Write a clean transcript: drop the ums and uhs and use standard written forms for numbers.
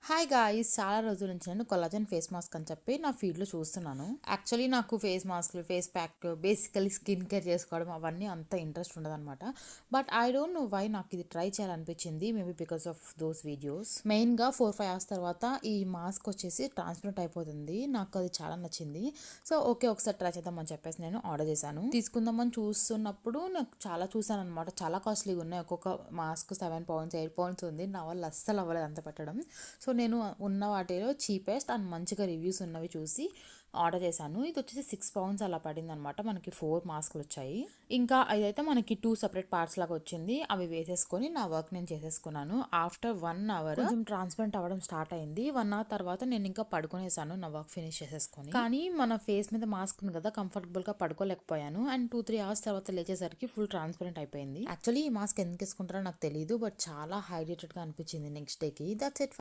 Hi guys, చాలా రోజుల నుంచి నేను కొల్లాజన్ ఫేస్ మాస్క్ అని చెప్పి నా ఫీడ్లో చూస్తున్నాను. యాక్చువల్లీ నాకు ఫేస్ మాస్క్లు, face pack, basically skin care చేసుకోవడం అవన్నీ అంత ఇంట్రెస్ట్ ఉండదన్నమాట. But I don't know why నాకు ఇది ట్రై చేయాలనిపించింది. Maybe because of those videos. మెయిన్గా 4-5 అవర్స్ తర్వాత ఈ మాస్క్ వచ్చేసి ట్రాన్స్పరెంట్ అయిపోతుంది. నాకు అది చాలా నచ్చింది. సో ఓకే, ఒకసారి ట్రై చేద్దామని చెప్పేసి నేను ఆర్డర్ చేశాను. తీసుకుందామని చూస్తున్నప్పుడు నాకు చాలా చూసాను అనమాట. చాలా కాస్ట్లీగా ఉన్నాయి. ఒక్కొక్క మాస్క్ 7 పౌండ్స్ 8 పౌండ్స్ ఉంది. నా వల్ల అస్సలు అవ్వలేదు అంత పెట్టడం. సో నేను ఉన్న వాటిలో చీపెస్ట్ అండ్ మంచిగా రివ్యూస్ ఉన్నవి చూసి ఆర్డర్ చేశాను. ఇది వచ్చేసి 6 పౌండ్స్ అలా పడింది అనమాట. మనకి 4 మాస్కులు వచ్చాయి. ఇంకా ఇదైతే మనకి 2 సెపరేట్ పార్ట్స్ లాగా వచ్చింది. అవి వేసేసుకొని నా వర్క్ నేను చేసేసుకున్నాను. ఆఫ్టర్ 1 అవర్ కొంచెం ట్రాన్స్పరెంట్ అవ్వడం స్టార్ట్ అయింది. 1 అవర్ తర్వాత నేను ఇంకా పడుకునేసాను నా వర్క్ ఫినిష్ చేసేసుకొని. కానీ మన ఫేస్ మీద మాస్క్ ఉంది కదా, కంఫర్టబుల్ గా పడుకోలేకపోయాను. అండ్ 2-3 అవర్స్ తర్వాత లేచేసరికి ఫుల్ ట్రాన్స్పరెంట్ అయిపోయింది. యాక్చువల్లీ ఈ మాస్క్ ఎందుకు వేసుకుంటారో నాకు తెలియదు, బట్ చాలా హైడ్రేటెడ్ గా అనిపించింది నెక్స్ట్ డేకి. That's it.